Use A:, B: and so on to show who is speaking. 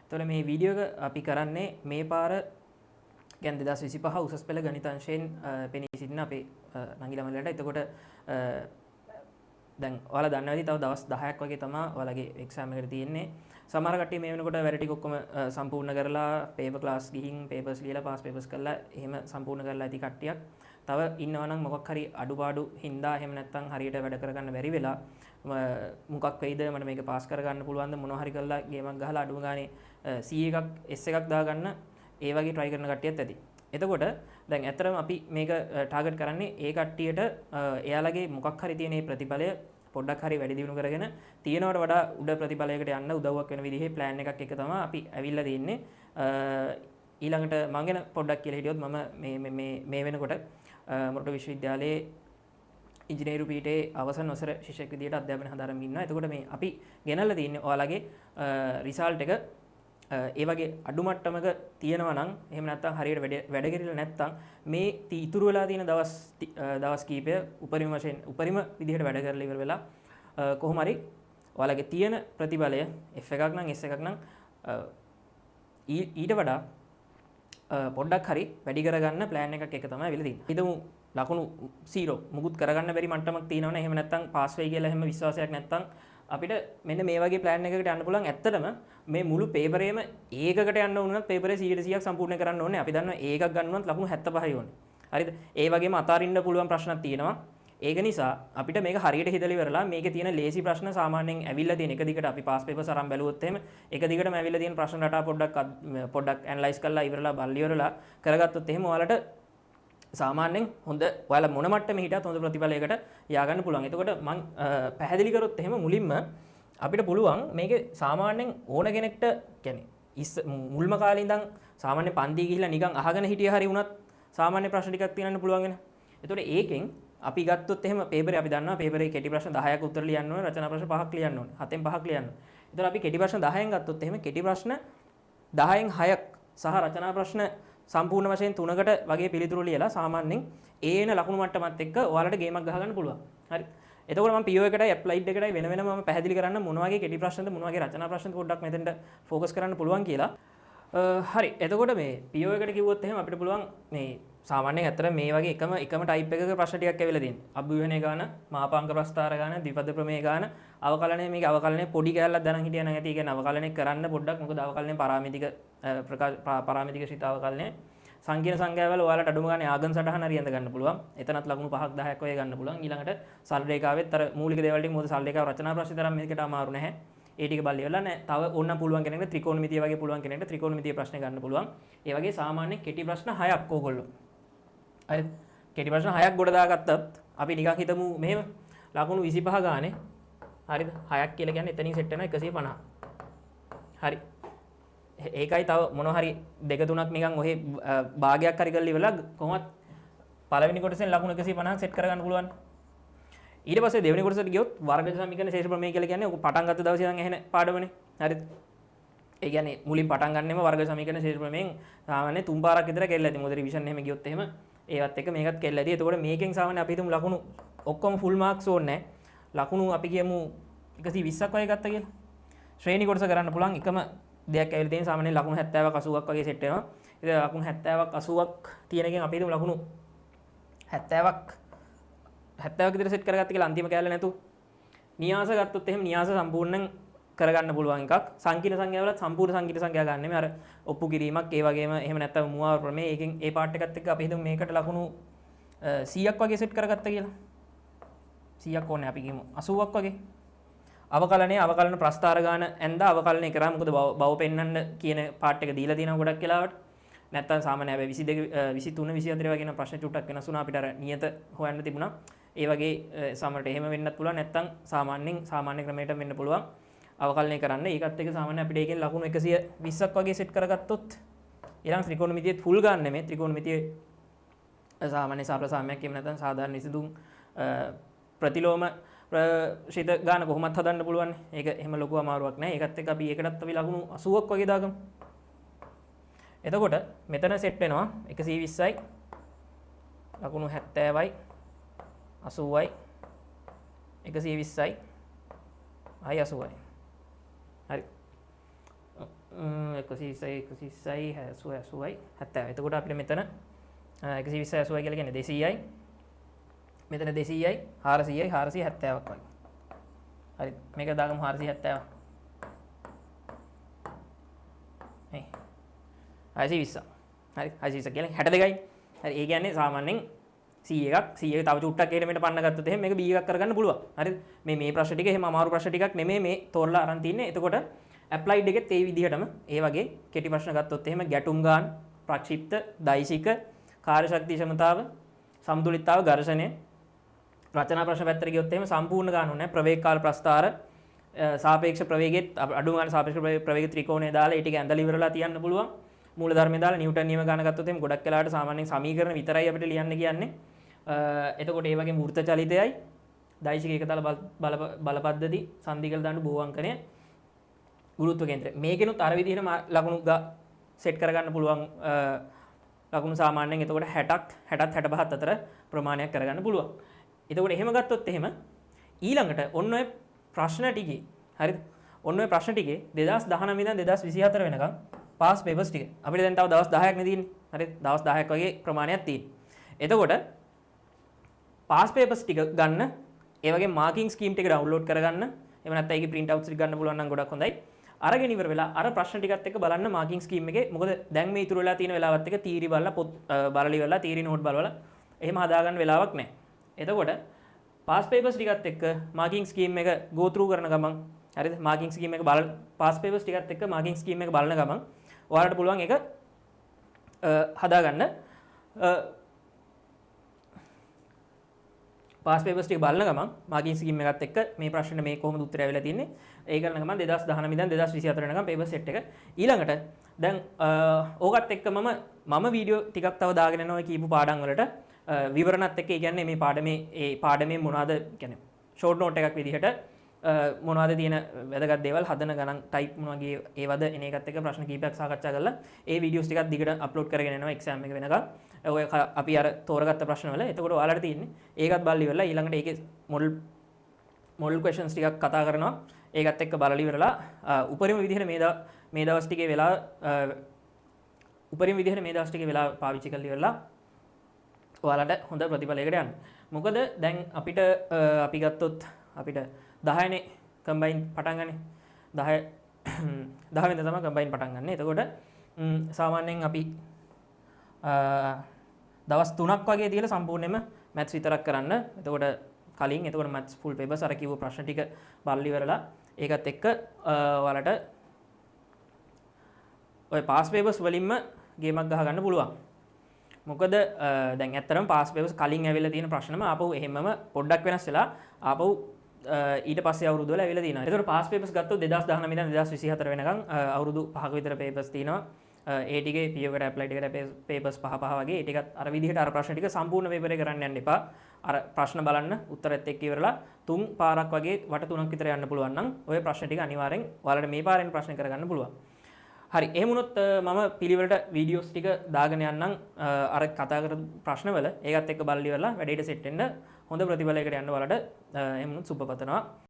A: එතකොට මේ වීඩියෝ එක අපි කරන්නේ මේ පාර කියන්නේ 2025 උසස් පෙළ ගණිත අංශයෙන් පෙනී සිටින අපේ නංගි ළමයිලට. එතකොට දැන් ඔයාලා දන්නවා ඇති තව දවස් 10ක් වගේ තමයි ඔයාලගේ එක්සෑම් එකට තියෙන්නේ. සමහර කට්ටිය මේ වෙනකොට වැඩ ටික ඔක්කොම සම්පූර්ණ කරලා පේපර් ක්ලාස් ගිහින් පේපර්ස් ලියලා පාස් පේපර්ස් කරලා එහෙම සම්පූර්ණ කරලා ඇති කට්ටියක් තව ඉන්නවා නම් මොකක් හරි අඩුපාඩු හින්දා එහෙම නැත්නම් හරියට වැඩ කරගන්න බැරි වෙලා මොකක් වෙයිද මට මේක පාස් කරගන්න පුළුවන්ද මොනවා හරි කරලා ගේමක් ගහලා අඩුම ගානේ C එකක් S එකක් දාගන්න ඒ වගේ try කරන කට්ටියත් ඇති. එතකොට දැන් ඇත්තටම අපි මේක ටාගට් කරන්නේ ඒ කට්ටියට එයාලගේ මොකක් හරි තියෙන ප්‍රතිඵලය පොඩ්ඩක් හරි වැඩි දියුණු කරගෙන තියෙනවට වඩා උඩ ප්‍රතිඵලයකට යන්න උදව්වක් වෙන විදිහේ plan එකක් එක තමයි අපි ඇවිල්ලා තියෙන්නේ. ඊළඟට මම ගැන පොඩ්ඩක් කියලා හිටියොත් මම මේ වෙනකොට මොරටු විශ්වවිද්‍යාලයේ ඉංජිනේරු පීඨයේ අවසන් වසර ශිෂ්‍යෙක් විදිහට අධ්‍යාපනය හදාරමින් ඉන්නවා. එතකොට මේ අපි ගෙනල්ලා තියෙන්නේ ඔයාලගේ රිසල්ට් එක ඒ වගේ අඩු මට්ටමක තියෙනවා නම් එහෙම නැත්නම් හරියට වැඩ කෙරෙලා නැත්නම් මේ ඉතුරු වෙලා තියෙන දවස් කීපය උපරිම වශයෙන් උපරිම විදිහට වැඩ කරලා ඉවර වෙලා කොහොම හරි ඔයාලගේ තියෙන ප්‍රතිඵලය F එකක් නම් S එකක් නම් ඊට වඩා පොඩ්ඩක් හරි වැඩි කරගන්න plan එකක් එක තමයි වෙලා තියෙන්නේ. හිතමු ලකුණු 0 මුකුත් කරගන්න බැරි මට්ටමක් තියෙනවනේ එහෙම නැත්නම් පාස් වෙයි කියලා එහෙම විශ්වාසයක් නැත්නම් අපිට මෙන්න මේ වගේ plan එකකට යන්න පුළුවන්. ඇත්තටම මේ මුළු පේපරේම ඒකකට යන්න ඕන නම් පේපරේ 100%ක් සම්පූර්ණ කරන්න ඕනේ. අපි දන්නවා ඒකක් ගන්නවත් ලකුණු 75යි ඕනේ. හරිද? ඒ වගේම අතාරින්න පුළුවන් ප්‍රශ්නක් තියෙනවා. ඒක නිසා අපිට මේක හරියට හිතලා ඉවරලා මේකේ තියෙන ලේසි ප්‍රශ්න සාමාන්‍යයෙන් ඇවිල්ලා තියෙන එක දිගට අපි පාස් පේපර්ස් අරන් බැලුවොත් එහෙම එක දිගටම ඇවිල්ලා තියෙන ප්‍රශ්න රටා පොඩ්ඩක් ඇනලයිස් කරලා ඉවරලා බලලා ඉවරලා කරගත්තොත් එහෙම ඔයාලට සාමාන්‍යයෙන් හොඳ ඔයාලා මොන මට්ටමේ හිටියත් හොඳ ප්‍රතිඵලයකට ය아가න්න පුළුවන්. එතකොට මම පැහැදිලි කරොත් එහෙම මුලින්ම අපිට පුළුවන් මේකේ සාමාන්‍යයෙන් ඕන කෙනෙක්ට කියන්නේ මුල්ම කාලේ ඉඳන් සාමාන්‍ය පන්ති ගිහිල්ලා නිකන් අහගෙන හිටිය හරි වුණත් සාමාන්‍ය ප්‍රශ්න ටිකක් තියෙනන්න පුළුවන් වෙන. එතකොට ඒකෙන් අපි ගත්තොත් එහෙම පේපරේ අපි දන්නවා පේපරේ කෙටි ප්‍රශ්න 10ක උත්තර ලියන්න ඕනේ, රචනා ප්‍රශ්න 5ක් ලියන්න ඕනේ. 7න් 5ක් ලියන්න ඕනේ. එතකොට අපි කෙටි ප්‍රශ්න 10න් ගත්තොත් එහෙම කෙටි ප්‍රශ්න 10න් 6ක් සහ රචනා ප්‍රශ්න සම්පූර්ණ වශයෙන් 3කට වගේ පිළිතුරු ලියලා සාමාන්‍යයෙන් ඒන ලකුණු මට්ටමත් එක්ක ඔයාලට ගේමක් ගහගන්න පුළුවන්. හරි. එතකොට මම PO එකටයි ඇප්ලයිඩ් එකටයි වෙන වෙනම මම පැහැදිලි කරන්න මොන වගේ කෙටි ප්‍රශ්නද මොන වගේ රචනා ප්‍රශ්නද පොඩ්ඩක් මෙතෙන්ට ફોකස් කරන්න පුළුවන් කියලා. හරි. එතකොට මේ PO එකට කිව්වොත් එහෙම අපිට පුළුවන් මේ සාමාන්‍යයෙන් ඇත්තට මේ වගේ එකම ටයිප් එකක ප්‍රශ්න ටිකක් ඇවිල්ලා තියෙනවා. අභිව්‍යුහනේ ගාන, මාපාංක ප්‍රස්ථාර ගාන, ද්විපද ප්‍රමේය ගාන, අවකලනයේ මේක අවකලනයේ පොඩි කැලලක් දැනන් හිටියා නම් ඇති. ඒ කියන්නේ අවකලනය කරන්න පොඩ්ඩක් මොකද අවකලනයේ පාරාමිතික ශීත අවකලනයේ සංකීර්ණ සංඛ්‍යාවල ඔයාලට අඩුම ගානේ ආගම් සටහන හරි අඳ ගන්න පුළුවන්. එතනත් ලකුණු 5ක් 10ක් වගේ ගන්න පුළුවන්. ඊළඟට සල් රේඛාවෙත් අර මූලික දේවල් ටික මොකද සල් රේඛාව රචනා ප්‍රශ්න තරම් මේකට අමාරු නැහැ. ඒ ටික බලලි වෙලා නැහැ. තව ඕනනම් පුළුවන් කෙනෙක්ට ත්‍රිකෝණමිතිය වගේ පුළුවන් කෙනෙක්ට ත්‍රිකෝණමිතිය ප්‍රශ්න ගන්න පුළුවන්. ඒ වගේ සාමාන්‍ය කෙටි ප්‍රශ්න 6ක් ඕගොල්ලෝ. හරි. කෙටි ප්‍රශ්න 6ක් ගොඩ දාගත්තත් අපි නිකන් හිතමු මෙහෙම ලකුණු 25 ගානේ. හරිද? 6ක් කියලා කියන්නේ එතනින් සෙට් වෙනවා 150. හරි. ඒකයි තව මොන හරි දෙක තුනක් නිකන් ඔහේ භාගයක් හරි කරලා ඉවරලා කොහොමත් පළවෙනි කොටසෙන් ලකුණු 150ක් සෙට් කරගන්න පුළුවන්. ඊට පස්සේ දෙවෙනි කොටසට ගියොත් වර්ග සමීකරණ ශේෂ ප්‍රමේය කියලා කියන්නේ ඔක පටන් ගත්ත දවසේ ඉඳන් ඇහෙන පාඩමනේ. හරිද? ඒ කියන්නේ මුලින් පටන් ගන්නෙම වර්ග සමීකරණ ශේෂ ප්‍රමේයෙන් සාමාන්‍ය තුන් පාරක් විතර කෙල්ලලා ඇති. මොකද රිවිෂන් එහෙම ගියොත් එහෙම ඒවත් එක්ක මේකත් කෙල්ලලා ඇති. එතකොට මේකෙන් සාමාන්‍ය අපි හිතමු ලකුණු ඔක්කොම ෆුල් මාක්ස් ඕනේ නැහැ. ලකුණු අපි කියමු 120ක් වගේ ගත්තා කියලා. ශ්‍රේණි කොටස කරන්න පුළුවන් එකම දෙයක් ඇවිල්ලා තියෙන සාමාන්‍යයෙන් ලකුණු 70ක් 80ක් වගේ සෙට් වෙනවා. ඉතින් ලකුණු 70ක් 80ක් තියෙන එකෙන් අපි හිතමු ලකුණු 70ක් විතර සෙට් කරගත්ත කියලා අන්තිම කැලේ නැතු. න්‍යාස ගත්තොත් එහෙම න්‍යාස සම්පූර්ණයෙන් කරගන්න පුළුවන් එකක්. සංකීර්ණ සංඛ්‍යාවලත් සම්පූර්ණ සංකීර්ණ සංඛ්‍යා ගන්න නෙමෙයි අර ඔප්පු කිරීමක් ඒ වගේම එහෙම නැත්නම් මුවාව ප්‍රමේය ඒකෙන් ඒ පාර්ට් එකත් එක්ක අපි හිතමු මේකට ලකුණු 100ක් වගේ සෙට් කරගත්ත කියලා. 100ක් ඕනේ අපි කියමු 80ක් වගේ. අවකලන ප්‍රස්ථාර ගාන ඇඳ අවකලනය කරා මොකද බව පෙන්වන්න කියන පාර්ට් එක දීලා තියෙනවා ගොඩක් වෙලාවට. නැත්තම් සාමාන්‍ය හැබැයි 22 23 24 වගේ නම් ප්‍රශ්න චුට්ටක් වෙනස් වුණා අපිට අර නියත හොයන්න තිබුණා. ඒ වගේ සමහරට එහෙම වෙන්නත් පුළුවන් නැත්තම් සාමාන්‍ය ක්‍රමයට වෙන්න පුළුවන්. අවකලනය කරන්න. ඒකත් එක්ක සාමාන්‍ය අපිට ඒකෙන් ලකුණු 120ක් වගේ සෙට් කරගත්තොත් ඊළඟ ත්‍රිකෝණමිතියේ ෆුල් ගන්න නෙමෙයි ත්‍රිකෝණමිතියේ සාමාන්‍ය සාප්‍රසාමයක් එහෙම නැත්නම් සාධාරණ විසඳුම් ප්‍රතිලෝම ප්‍රශිත ගාන කොහොමත් හදන්න පුළුවන්. ඒක එහෙම ලොකු අමාරුවක් නෑ. ඒකත් එක්ක අපි ඒකටත් අපි ලකුණු 80ක් වගේ දාගමු. එතකොට මෙතන සෙට් වෙනවා 120යි ලකුණු 70යි 80යි 120යි 80යි. හරි. 120යි 120යි 80යි 70. එතකොට අපිට මෙතන 120 80 කියලා කියන්නේ 200යි. මෙතන 200යි 400යි 470ක් වගේ. හරි මේක දාගමු 470. හරි 620. හරි 620 කියන්නේ 62යි. හරි ඒ කියන්නේ සාමාන්‍යයෙන් 100 එකක් 100 තව චුට්ටක් එකට පන්න ගත්තොත් එහෙම මේක B එකක් කරගන්න පුළුවන්. හරිද? මේ ප්‍රශ්න ටික එහෙම අමාරු ප්‍රශ්න ටිකක් නෙමෙයි මේ තෝරලා අරන් තින්නේ. එතකොට ඇප්ලයිඩ් එකෙත් ඒ විදිහටම ඒ වගේ කෙටි ප්‍රශ්න ගත්තොත් එහෙම ගැටුම් ගාන, ප්‍රක්ෂිප්ත, දෛශික, කාර්ය ශක්තිය ක්ෂමතාව, සමතුලිතතාව, ඝර්ෂණය, රචනා ප්‍රශ්න පැත්තට ගියොත් එහෙම සම්පූර්ණ ගාන ඕනේ. ප්‍රවේග කාල ප්‍රස්ථාර, සාපේක්ෂ ප්‍රවේගෙත් අඩු ගාන සාපේක්ෂ ප්‍රවේග ත්‍රිකෝණය දාලා ඒ ටික ඇඳලා ඉවරලා තියන්න පුළුවන්. මූල ධර්මය දාලා නිව්ටන් නියම ගාන ගත්තොත් එහෙම ගොඩක් වෙලාවට සාමාන්‍යයෙන් සමීකරණ විතරයි අපිට ලියන්න කියන්නේ. එතකොට ඒ වගේ මූර්ත චලිතයයි දෛශික එකතල බල පද්ධති සංදිකල දාන්න බෝවංකනය ගුරුත්ව කේන්ද්‍රය මේකෙනුත් අර විදිහටම ලකුණු සෙට් කරගන්න පුළුවන් ලකුණු සාමාන්‍යයෙන් එතකොට 60ක් 60ත් 65ත් අතර ප්‍රමාණයක් කරගන්න පුළුවන්. එතකොට එහෙම ගත්තොත් එහෙම ඊළඟට ඔන්න ඔය ප්‍රශ්න ටිකේ හරිද? ඔන්න ඔය ප්‍රශ්න ටිකේ 2019 ඉඳන් 2024 වෙනකම් පාස් පේපර්ස් ටික අපිට දැන් තව දවස් 10ක් නේ තියෙන්නේ. හරිද? දවස් 10ක් වගේ ප්‍රමාණයක් තියෙනවා. එතකොට පාස් පේපර්ස් ටික ගන්න ඒ වගේ මාකින් ස්කීම් ටික ඩවුන්ලෝඩ් කරගන්න එහෙම නැත්නම් ඒකේ print outs ටික ගන්න පුළුවන් නම් ගොඩක් හොඳයි. අරගෙන ඉවර වෙලා අර ප්‍රශ්න ටිකත් එක්ක බලන්න මාකින් ස්කීම් එකේ මොකද දැන් මේ ඉතුරු වෙලා තියෙන වෙලාවත් එක්ක තීරි බලලා පොත් බලලා ඉවරලා තීරි නෝට් බලවලා එහෙම හදාගන්න වෙලාවක් නැහැ. එතකොට පාස් පේපර්ස් ටිකත් එක්ක මාකින් ස්කීම් එක go through කරන ගමන් හරිද? මාකින් ස්කීම් එක බලන පාස් පේපර්ස් ටිකත් එක්ක මාකින් ස්කීම් එක බලන ගමන් ඔයාලට පුළුවන් ඒක හදාගන්න පාස් පේපර්ස් ටික බලන ගමන් මාකින් ස්කීම් එකත් එක්ක මේ ප්‍රශ්නේ මේ කොහොමද උත්තරය ආවිලා තින්නේ ඒ කරන ගමන් 2019 ඉඳන් 2024 වෙනකම් පේපර් සෙට් එක ඊළඟට දැන් ඕකත් එක්ක මම වීඩියෝ ටිකක් තව දාගෙන යනවා කියපු පාඩම් වලට විවරණත් එක්ක ඒ කියන්නේ මේ පාඩමේ මොනවාද කියන්නේ ෂෝට් නෝට් එකක් විදිහට මොනවද තියෙන වැදගත් දේවල් හදන ගණන් ටයිප් මොනවගේ ඒවද එන එකත් එක්ක ප්‍රශ්න කීපයක් සාකච්ඡා කරලා ඒ වීඩියෝස් ටිකක් දිගට අප්ලෝඩ් කරගෙන යනවා එක්සෑම් එක වෙනකම්. ඔය අපි අර තෝරගත්ත ප්‍රශ්න වල. එතකොට ඔයාලට තියෙන්නේ ඒකත් බලලා ඉවරලා ඊළඟට ඒකේ මොඩල් ක්වෙස්චන්ස් ටිකක් කතා කරනවා. ඒකත් එක්ක බලලා ඉවරලා උපරිම විදිහට මේ දවස් ටිකේ වෙලා උපරිම විදිහට මේ දවස් ටිකේ වෙලා පාවිච්චි කරලා ඉවරලා ඔයාලට හොඳ ප්‍රතිඵලයකට යන්න. මොකද දැන් අපිට අපි ගත්තොත් අපිට 10නේ කම්බයින් පටන් ගන්න 10 වෙනිදා තමයි කම්බයින් පටන් ගන්න. එතකොට සාමාන්‍යයෙන් අපි දවස් 3ක් වගේ තියලා සම්පූර්ණයෙන්ම මැත්ස් විතරක් කරන්න. එතකොට කලින් එතකොට මැත්ස් ෆුල් පේපර්ස් අර කිව්ව ප්‍රශ්න ටික බලලා ඉවරලා ඒකත් එක්ක ඔයාලට ඔය පාස් පේපර්ස් වලින්ම ගේමක් ගහ ගන්න පුළුවන්. මොකද දැන් ඇත්තටම පාස් පේපර්ස් කලින් ඇවිල්ලා තියෙන ප්‍රශ්නම ආපහු එහෙමම පොඩ්ඩක් වෙනස් වෙලා ආපහු ඊට පස්සේ අවුරුදු වල ඇවිල්ලා තියෙනවා. ඒතකොට පාස් පේපර්ස් ගත්තොත් 2019 ඉඳන් 2024 වෙනකම් අවුරුදු 5ක විතර පේපර්ස් තියෙනවා. ඒ ටිකේ PO එකට ඇප්ලයිඩ් එකට පේපර්ස් පහ වගේ ඒ ටිකත් අර විදිහට අර ප්‍රශ්න ටික සම්පූර්ණ පේපර් එක කරන්න යන්න එපා. අර ප්‍රශ්න බලන්න උත්තරෙත් එක්ක ඉවරලා 3 පාරක් වගේ වට 3ක් විතර යන්න පුළුවන් නම් ওই ප්‍රශ්න ටික අනිවාර්යෙන් ඔයාලට මේ පාරෙන් ප්‍රශ්න කරගන්න පුළුවන්. හරි එහෙම වුණොත් මම පිළිවෙලට වීඩියෝස් ටික දාගෙන යන්නම් අර කතා කරපු ප්‍රශ්නවල ඒකත් එක්ක බලලා ඉවරලා වැඩේට සෙට් වෙන්න හොඳ ප්‍රතිඵලයකට යන්න ඔයාලට එහෙම වුණොත් සුබ පතනවා.